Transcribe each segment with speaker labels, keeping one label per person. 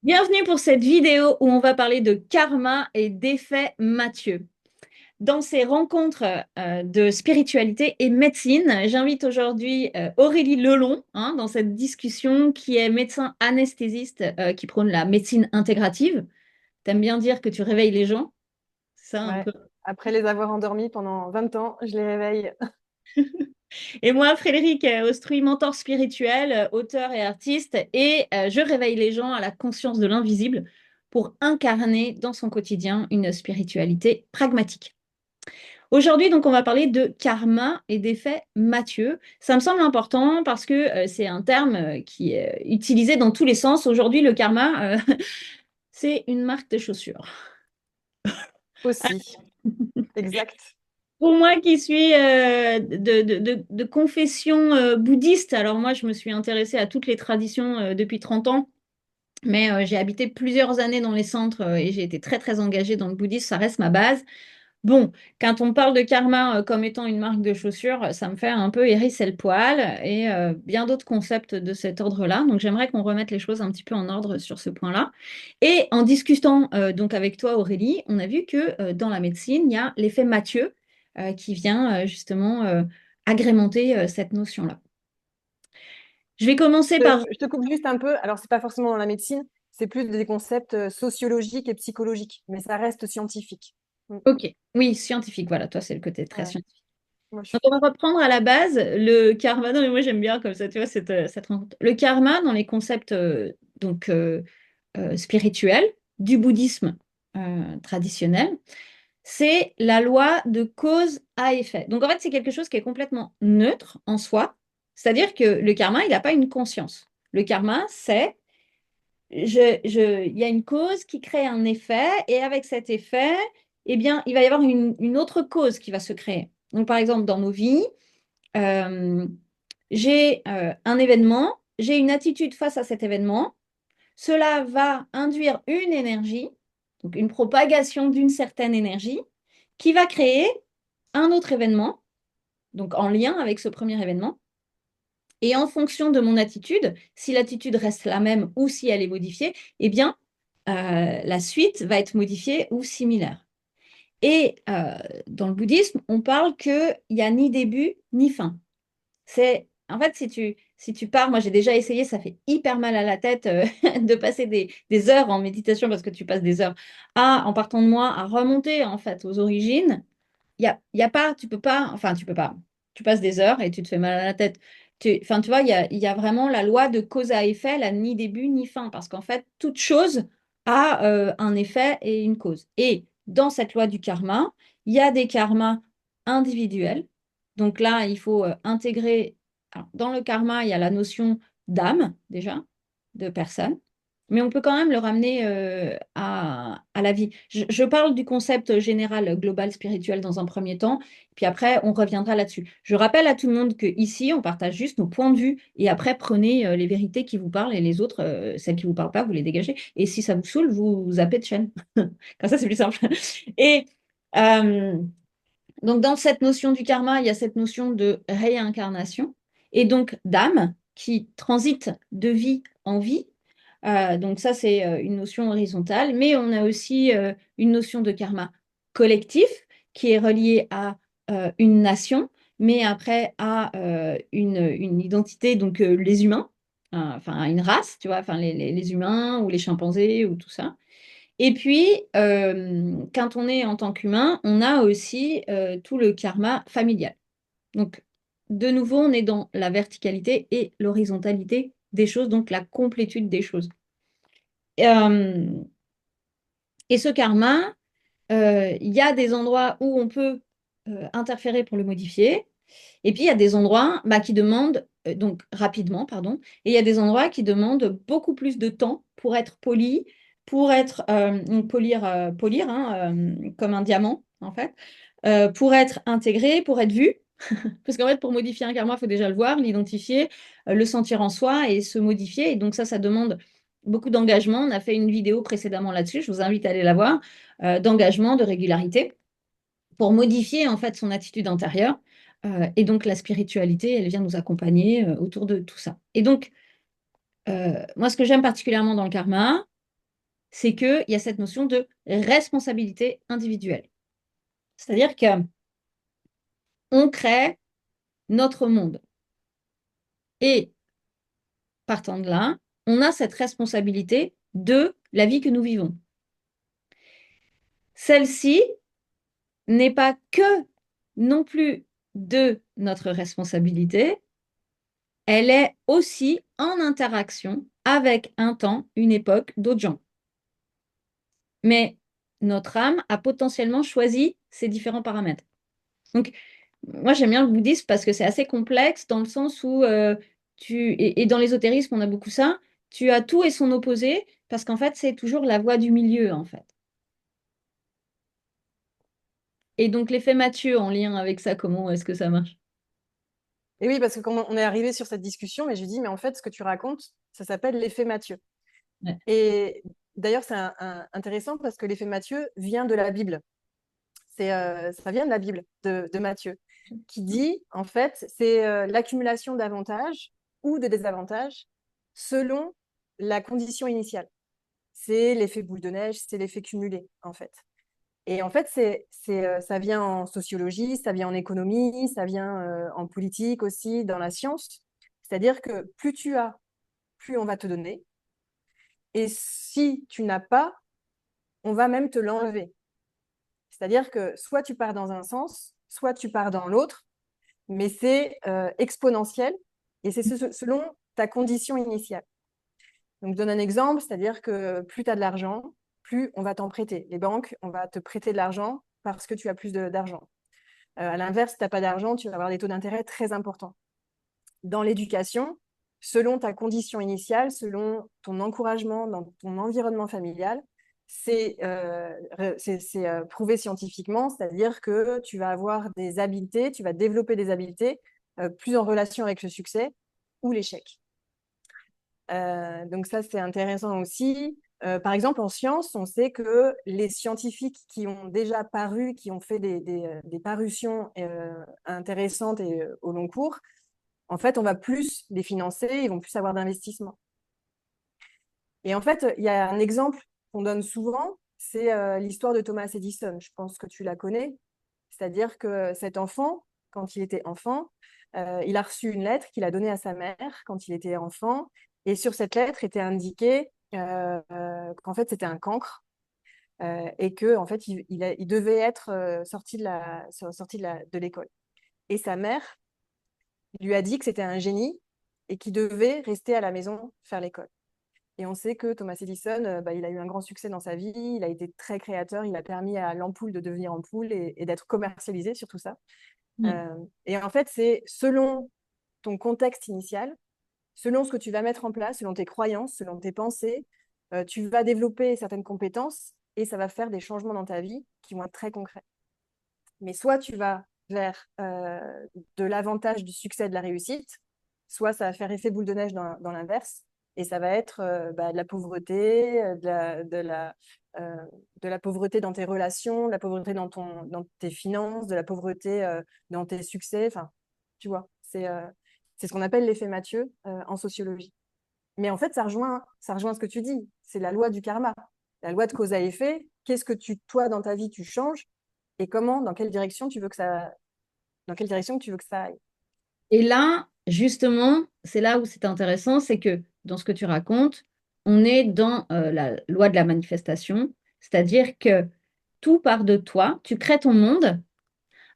Speaker 1: Bienvenue pour cette vidéo où on va parler de karma et d'effet Mathieu. Dans ces rencontres de spiritualité et médecine, j'invite aujourd'hui Aurélie Lelon dans cette discussion qui est médecin anesthésiste qui prône la médecine intégrative. T'aimes bien dire que tu réveilles les gens, c'est ça un
Speaker 2: Ouais.
Speaker 1: peu.
Speaker 2: Après les avoir endormis pendant 20 ans, je les réveille.
Speaker 1: Et moi, Frédéric Ostruy, mentor spirituel, auteur et artiste, et je réveille les gens à la conscience de l'invisible pour incarner dans son quotidien une spiritualité pragmatique. Aujourd'hui, donc, on va parler de karma et d'effet Mathieu. Ça me semble important parce que c'est un terme qui est utilisé dans tous les sens. Aujourd'hui, le karma, c'est une marque de chaussures.
Speaker 2: Aussi. Exact.
Speaker 1: Pour moi qui suis de confession bouddhiste, alors moi je me suis intéressée à toutes les traditions depuis 30 ans, mais j'ai habité plusieurs années dans les centres et j'ai été très très engagée dans le bouddhisme, ça reste ma base. Bon, quand on parle de karma comme étant une marque de chaussures, ça me fait un peu hérisser le poil et bien d'autres concepts de cet ordre-là. Donc j'aimerais qu'on remette les choses un petit peu en ordre sur ce point-là. Et en discutant donc avec toi, Aurélie, on a vu que dans la médecine, il y a l'effet Mathieu qui vient justement agrémenter cette notion-là. Je vais commencer
Speaker 2: Je,
Speaker 1: par...
Speaker 2: je te coupe juste un peu. Alors, c'est pas forcément dans la médecine, c'est plus des concepts sociologiques et psychologiques, mais ça reste scientifique. Mm.
Speaker 1: Ok, oui, scientifique, voilà, toi c'est le côté très
Speaker 2: Ouais.
Speaker 1: scientifique.
Speaker 2: Moi, je
Speaker 1: Donc,
Speaker 2: suis.
Speaker 1: on va reprendre à la base le karma. Non, mais moi, j'aime bien comme ça, tu vois, cette rencontre. Le karma, dans les concepts spirituels du bouddhisme traditionnel, c'est la loi de cause à effet. Donc, en fait, c'est quelque chose qui est complètement neutre en soi. C'est-à-dire que le karma, il n'a pas une conscience. Le karma, c'est il y a une cause qui crée un effet, et avec cet effet, eh bien, il va y avoir une autre cause qui va se créer. Donc, par exemple, dans nos vies, euh, j'ai un événement, j'ai une attitude face à cet événement, cela va induire une énergie, donc une propagation d'une certaine énergie, qui va créer un autre événement, donc en lien avec ce premier événement. Et en fonction de mon attitude, si l'attitude reste la même ou si elle est modifiée, eh bien, la suite va être modifiée ou similaire. Et dans le bouddhisme, on parle qu'il n'y a ni début ni fin. En fait, si tu pars, moi j'ai déjà essayé, ça fait hyper mal à la tête de passer des heures en méditation parce que tu passes des heures en partant de moi, à remonter en fait aux origines. Il y a pas, tu peux pas, enfin tu peux pas. Tu passes des heures et tu te fais mal à la tête. Enfin, tu vois, il y a vraiment la loi de cause à effet, là, ni début ni fin, parce qu'en fait, toute chose a un effet et une cause. Et dans cette loi du karma, il y a des karmas individuels. Donc là, il faut intégrer. Alors, dans le karma, il y a la notion d'âme, déjà, de personne. Mais on peut quand même le ramener à la vie. Je parle du concept général, global, spirituel dans un premier temps, puis après, on reviendra là-dessus. Je rappelle à tout le monde qu'ici, on partage juste nos points de vue, et après, prenez les vérités qui vous parlent, et les autres, celles qui ne vous parlent pas, vous les dégagez. Et si ça vous saoule, vous zappez de chaîne. Comme ça, c'est plus simple. Et euh, donc, dans cette notion du karma, il y a cette notion de réincarnation, et donc d'âme qui transite de vie en vie. Donc ça, c'est une notion horizontale, mais on a aussi une notion de karma collectif qui est reliée à une nation, mais après à une identité, donc les humains, enfin une race, tu vois, enfin les humains ou les chimpanzés ou tout ça. Et puis, quand on est en tant qu'humain, on a aussi tout le karma familial. Donc, de nouveau, on est dans la verticalité et l'horizontalité des choses, donc la complétude des choses. Euh, et ce karma, il y a des endroits où on peut interférer pour le modifier, et puis il y a des endroits qui demandent, donc rapidement, pardon, et il y a des endroits qui demandent beaucoup plus de temps pour être poli, pour être, donc polir comme un diamant, en fait, pour être intégré, pour être vu. Parce qu'en fait, pour modifier un karma, il faut déjà le voir, l'identifier, le sentir en soi et se modifier. Et donc ça demande beaucoup d'engagement. On a fait une vidéo précédemment là-dessus, je vous invite à aller la voir, d'engagement, de régularité, pour modifier en fait son attitude intérieure. Et donc la spiritualité, elle vient nous accompagner autour de tout ça. Et donc, moi, ce que j'aime particulièrement dans le karma, c'est qu'il y a cette notion de responsabilité individuelle. C'est-à-dire qu'on crée notre monde. Et partant de là, on a cette responsabilité de la vie que nous vivons. Celle-ci n'est pas que non plus de notre responsabilité, elle est aussi en interaction avec un temps, une époque, d'autres gens. Mais notre âme a potentiellement choisi ces différents paramètres. Donc, moi, j'aime bien le bouddhisme parce que c'est assez complexe dans le sens où et dans l'ésotérisme, on a beaucoup ça, tu as tout et son opposé parce qu'en fait, c'est toujours la voie du milieu, en fait. Et donc, l'effet Mathieu en lien avec ça, comment est-ce que ça marche?
Speaker 2: Et oui, parce que quand on est arrivé sur cette discussion, mais je lui dis, mais en fait, ce que tu racontes, ça s'appelle l'effet Mathieu.
Speaker 1: Ouais.
Speaker 2: Et d'ailleurs, c'est intéressant parce que l'effet Mathieu vient de la Bible. Ça vient de la Bible, de Matthieu, qui dit, en fait, c'est l'accumulation d'avantages ou de désavantages selon la condition initiale. C'est l'effet boule de neige, c'est l'effet cumulé, en fait. Et en fait, ça vient en sociologie, ça vient en économie, ça vient en politique aussi, dans la science. C'est-à-dire que plus tu as, plus on va te donner. Et si tu n'as pas, on va même te l'enlever. C'est-à-dire que soit tu pars dans un sens, soit tu pars dans l'autre, mais c'est exponentiel et c'est selon ta condition initiale. Donc, je donne un exemple, c'est-à-dire que plus tu as de l'argent, plus on va t'en prêter. Les banques, on va te prêter de l'argent parce que tu as plus d'argent. À l'inverse, si tu n'as pas d'argent, tu vas avoir des taux d'intérêt très importants. Dans l'éducation, selon ta condition initiale, selon ton encouragement dans ton environnement familial, c'est prouvé scientifiquement, c'est-à-dire que tu vas avoir des habiletés, tu vas développer des habiletés plus en relation avec le succès ou l'échec. Donc ça, c'est intéressant aussi. Par exemple, en sciences, on sait que les scientifiques qui ont déjà paru, qui ont fait des parutions intéressantes et au long cours, en fait, on va plus les financer, ils vont plus avoir d'investissement. Et en fait, il y a un exemple qu'on donne souvent, c'est l'histoire de Thomas Edison. Je pense que tu la connais. C'est-à-dire que cet enfant, quand il était enfant, il a reçu une lettre qu'il a donnée à sa mère quand il était enfant. Et sur cette lettre était indiqué qu'en fait, c'était un cancre et que en fait, il devait être sorti de l'école. Et sa mère lui a dit que c'était un génie et qu'il devait rester à la maison faire l'école. Et on sait que Thomas Edison, il a eu un grand succès dans sa vie, il a été très créateur, il a permis à l'ampoule de devenir ampoule et d'être commercialisée sur tout ça.
Speaker 1: Mm.
Speaker 2: Et en fait, c'est selon ton contexte initial, selon ce que tu vas mettre en place, selon tes croyances, selon tes pensées, tu vas développer certaines compétences et ça va faire des changements dans ta vie qui vont être très concrets. Mais soit tu vas vers de l'avantage du succès, de la réussite, soit ça va faire effet boule de neige dans l'inverse, et ça va être de la pauvreté, euh, de la pauvreté dans tes relations, de la pauvreté dans tes finances, de la pauvreté dans tes succès. Enfin, tu vois, c'est ce qu'on appelle l'effet Mathieu en sociologie. Mais en fait, ça rejoint ce que tu dis. C'est la loi du karma, la loi de cause à effet. Qu'est-ce que toi, dans ta vie, tu changes et comment, dans quelle direction tu veux que ça aille.
Speaker 1: Et là, justement, c'est là où c'est intéressant, c'est que dans ce que tu racontes, on est dans la loi de la manifestation, c'est-à-dire que tout part de toi, tu crées ton monde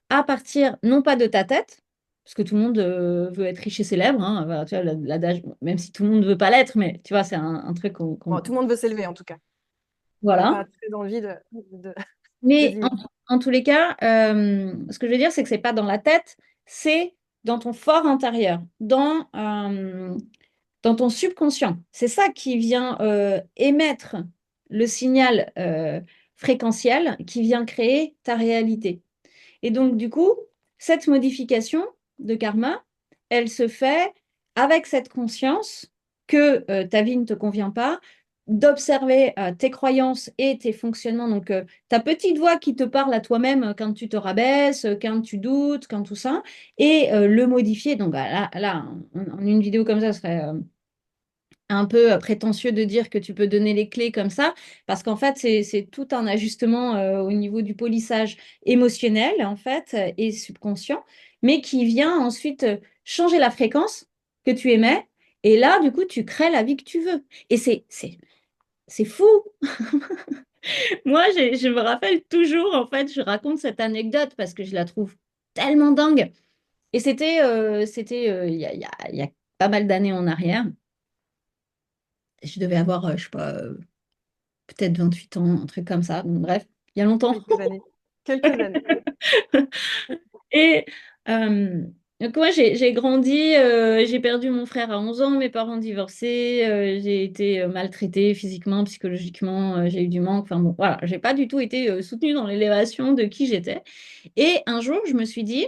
Speaker 1: à partir non pas de ta tête, parce que tout le monde veut être riche et célèbre, hein, voilà, tu vois, l'adage, même si tout le monde ne veut pas l'être, mais tu vois, c'est un truc
Speaker 2: Bon, tout le monde veut s'élever, en tout cas. On n'a
Speaker 1: voilà.
Speaker 2: pas très envie de
Speaker 1: Mais
Speaker 2: diminuer.
Speaker 1: en tous les cas, ce que je veux dire, c'est que c'est pas dans la tête, c'est dans ton fort intérieur, dans ton subconscient. C'est ça qui vient émettre le signal fréquentiel qui vient créer ta réalité. Et donc, du coup, cette modification de karma, elle se fait avec cette conscience que ta vie ne te convient pas, d'observer tes croyances et tes fonctionnements. Donc, ta petite voix qui te parle à toi-même quand tu te rabaisses, quand tu doutes, quand tout ça, et le modifier. Donc, là, en une vidéo comme ça, ce serait un peu prétentieux de dire que tu peux donner les clés comme ça, parce qu'en fait, c'est tout un ajustement au niveau du polissage émotionnel, en fait, et subconscient, mais qui vient ensuite changer la fréquence que tu émets, et là, du coup, tu crées la vie que tu veux. Et c'est fou. Moi, je me rappelle toujours, en fait, je raconte cette anecdote parce que je la trouve tellement dingue. Et c'était il y a pas mal d'années en arrière. Je devais avoir, je sais pas, peut-être 28 ans, un truc comme ça. Bon, bref, il y a longtemps.
Speaker 2: Quelques années. Quelques années.
Speaker 1: Et donc, moi, j'ai grandi, j'ai perdu mon frère à 11 ans, mes parents divorcés, j'ai été maltraitée physiquement, psychologiquement, j'ai eu du manque. Enfin bon, voilà, j'ai pas du tout été soutenue dans l'élévation de qui j'étais. Et un jour, je me suis dit,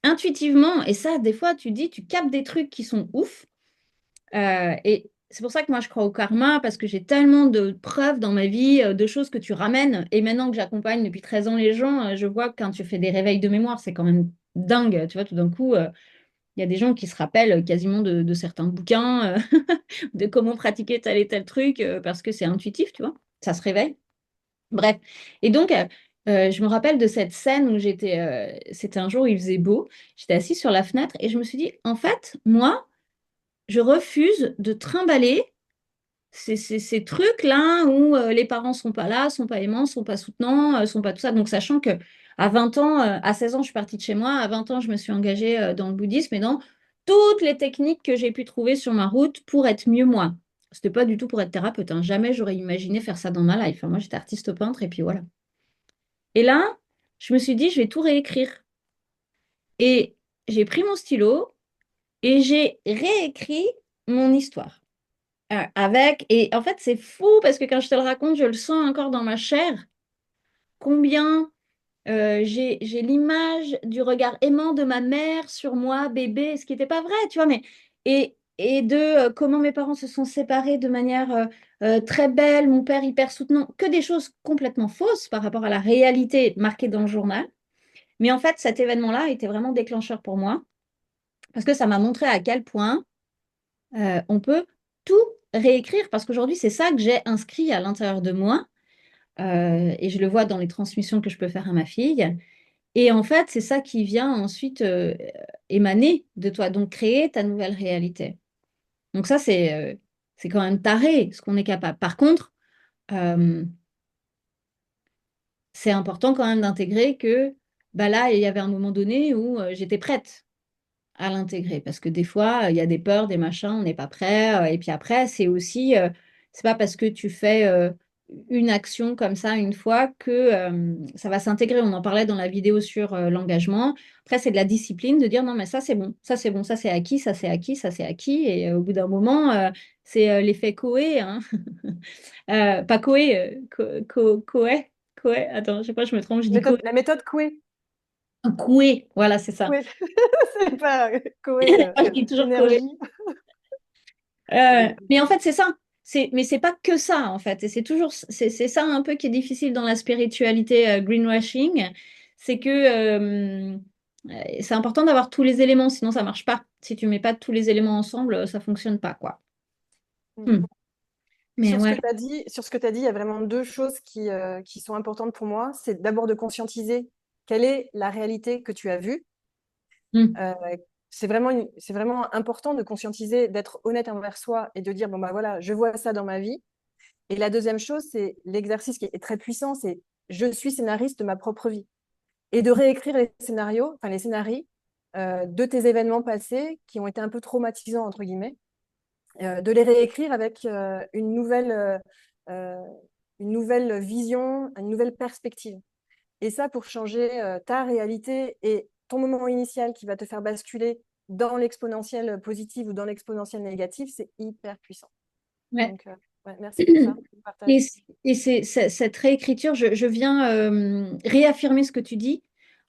Speaker 1: intuitivement, et ça, des fois, tu dis, tu captes des trucs qui sont ouf. Et c'est pour ça que moi, je crois au karma, parce que j'ai tellement de preuves dans ma vie, de choses que tu ramènes. Et maintenant que j'accompagne depuis 13 ans les gens, je vois que quand tu fais des réveils de mémoire, c'est quand même dingue. Tu vois, tout d'un coup, il y a des gens qui se rappellent quasiment de certains bouquins, de comment pratiquer tel et tel truc, parce que c'est intuitif, tu vois. Ça se réveille. Bref. Et donc, je me rappelle de cette scène où c'était un jour où il faisait beau. J'étais assise sur la fenêtre et je me suis dit, en fait, moi, je refuse de trimballer ces trucs-là où les parents sont pas là, sont pas aimants, sont pas soutenants, sont pas tout ça. Donc, sachant que à 20 ans, à 16 ans, je suis partie de chez moi. À 20 ans, je me suis engagée dans le bouddhisme et dans toutes les techniques que j'ai pu trouver sur ma route pour être mieux moi. C'était pas du tout pour être thérapeute, hein. Jamais j'aurais imaginé faire ça dans ma life. Enfin, moi, j'étais artiste peintre et puis voilà. Et là, je me suis dit, je vais tout réécrire. Et j'ai pris mon stylo et j'ai réécrit mon histoire. Et en fait, c'est fou parce que quand je te le raconte, je le sens encore dans ma chair. Combien j'ai l'image du regard aimant de ma mère sur moi, bébé, ce qui n'était pas vrai, tu vois, mais et de comment mes parents se sont séparés de manière très belle, mon père hyper soutenant, que des choses complètement fausses par rapport à la réalité marquée dans le journal. Mais en fait, cet événement-là était vraiment déclencheur pour moi parce que ça m'a montré à quel point on peut tout réécrire parce qu'aujourd'hui, c'est ça que j'ai inscrit à l'intérieur de moi et je le vois dans les transmissions que je peux faire à ma fille. Et en fait, c'est ça qui vient ensuite émaner de toi, donc créer ta nouvelle réalité. Donc ça, c'est quand même taré ce qu'on est capable. Par contre, euh, c'est important quand même d'intégrer que bah là, il y avait un moment donné où j'étais prête à l'intégrer. Parce que des fois, il y a des peurs, des machins, on n'est pas prêt. Et puis après, c'est aussi, c'est pas parce que tu fais une action comme ça une fois que ça va s'intégrer. On en parlait dans la vidéo sur l'engagement. Après, c'est de la discipline de dire non, mais ça c'est bon, ça c'est bon, ça c'est acquis, ça c'est acquis, ça c'est acquis. Et au bout d'un moment, c'est l'effet Coé, hein. Pas Coé, Coé, Coé. Attends, je sais pas, je me trompe, je dis Coé.
Speaker 2: La méthode Coué.
Speaker 1: Coué, voilà, c'est ça.
Speaker 2: Coué. C'est pas Coué,
Speaker 1: Je dis toujours Coé.
Speaker 2: énergie.
Speaker 1: Mais en fait, c'est ça. Mais c'est pas que ça, en fait. Et c'est ça un peu qui est difficile dans la spiritualité greenwashing. C'est que c'est important d'avoir tous les éléments, sinon ça marche pas. Si tu mets pas tous les éléments ensemble, ça fonctionne pas, quoi. Hmm. Mais
Speaker 2: Sur ce que
Speaker 1: ouais.
Speaker 2: tu as dit, il y a vraiment deux choses qui sont importantes pour moi. C'est d'abord de conscientiser quelle est la réalité que tu as vue.
Speaker 1: Hmm.
Speaker 2: Euh, c'est vraiment important de conscientiser, d'être honnête envers soi et de dire, bon, bah voilà, je vois ça dans ma vie. Et la deuxième chose, c'est l'exercice qui est très puissant, c'est je suis scénariste de ma propre vie. Et de réécrire les scénarios, enfin les scénarios de tes événements passés qui ont été un peu traumatisants, entre guillemets, de les réécrire avec euh, une nouvelle vision, une nouvelle perspective. Et ça, pour changer ta réalité et ton moment initial qui va te faire basculer dans l'exponentiel positive ou dans l'exponentiel négative, c'est hyper puissant.
Speaker 1: Ouais.
Speaker 2: Donc, ouais, merci pour ça, pour le
Speaker 1: Et,
Speaker 2: partage.
Speaker 1: cette réécriture, je viens réaffirmer ce que tu dis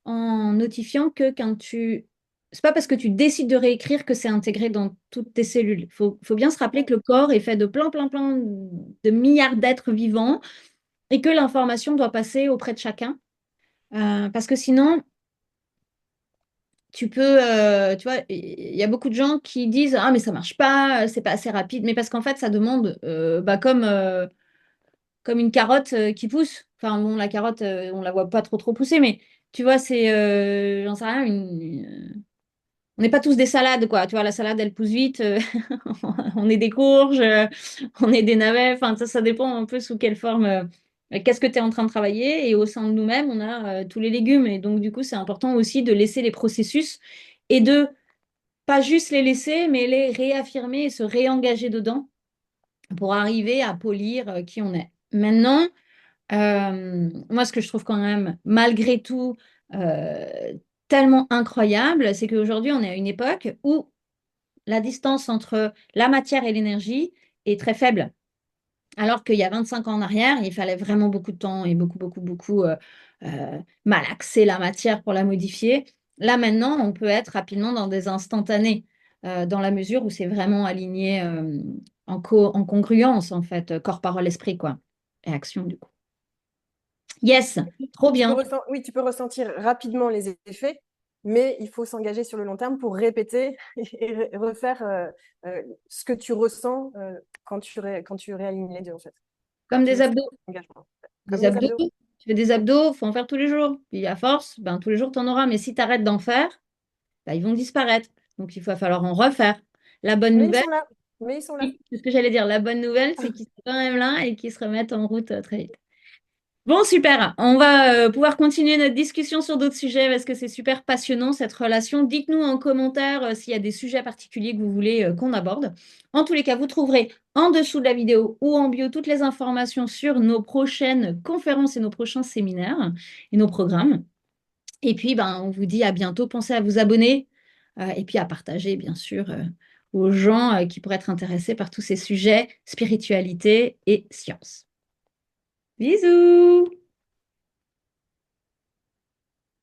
Speaker 1: en notifiant que quand tu... C'est pas parce que tu décides de réécrire que c'est intégré dans toutes tes cellules. Faut bien se rappeler
Speaker 2: Ouais.
Speaker 1: que le corps est fait de plein de milliards d'êtres vivants et que l'information doit passer auprès de chacun. Parce que sinon, tu peux, tu vois, il y a beaucoup de gens qui disent, ah, mais ça marche pas, c'est pas assez rapide. Mais parce qu'en fait, ça demande, comme une carotte qui pousse. Enfin, bon, la carotte, on la voit pas trop pousser, mais tu vois, c'est, j'en sais rien, on n'est pas tous des salades, quoi. Tu vois, la salade, elle pousse vite. On est des courges, on est des navets. Enfin, ça dépend un peu sous quelle forme, qu'est-ce que tu es en train de travailler. Et au sein de nous-mêmes, on a tous les légumes. Et donc, du coup, c'est important aussi de laisser les processus et de pas juste les laisser, mais les réaffirmer et se réengager dedans pour arriver à polir qui on est. Maintenant, moi, ce que je trouve quand même, malgré tout, euh, tellement incroyable, c'est qu'aujourd'hui, on est à une époque où la distance entre la matière et l'énergie est très faible. Alors qu'il y a 25 ans en arrière, il fallait vraiment beaucoup de temps et beaucoup malaxer la matière pour la modifier. Là, maintenant, on peut être rapidement dans des instantanés, dans la mesure où c'est vraiment aligné en congruence, en fait, corps, parole, esprit, quoi, et action, du coup. Yes, trop bien.
Speaker 2: Oui, tu peux ressentir rapidement les effets, mais il faut s'engager sur le long terme pour répéter et refaire ce que tu ressens quand tu réalignes les deux, en fait.
Speaker 1: Comme
Speaker 2: C'est
Speaker 1: des
Speaker 2: c'est
Speaker 1: abdos.
Speaker 2: engagement. Comme
Speaker 1: Des
Speaker 2: des
Speaker 1: abdos,
Speaker 2: abdos.
Speaker 1: tu fais des abdos, faut en faire tous les jours. Puis à force, ben, tous les jours, tu en auras. Mais si tu arrêtes d'en faire, ben, ils vont disparaître. Donc il va falloir en refaire. La bonne
Speaker 2: Mais ils
Speaker 1: nouvelle,
Speaker 2: sont là. Mais ils sont là.
Speaker 1: oui, c'est ce que j'allais dire. La bonne nouvelle, c'est qu'ils sont quand même là et qu'ils se remettent en route très vite. Bon, super. On va pouvoir continuer notre discussion sur d'autres sujets parce que c'est super passionnant cette relation. Dites-nous en commentaire s'il y a des sujets particuliers que vous voulez qu'on aborde. En tous les cas, vous trouverez en dessous de la vidéo ou en bio toutes les informations sur nos prochaines conférences et nos prochains séminaires et nos programmes. Et puis, ben, on vous dit à bientôt. Pensez à vous abonner et puis à partager, bien sûr, aux gens qui pourraient être intéressés par tous ces sujets, spiritualité et science. Bisous!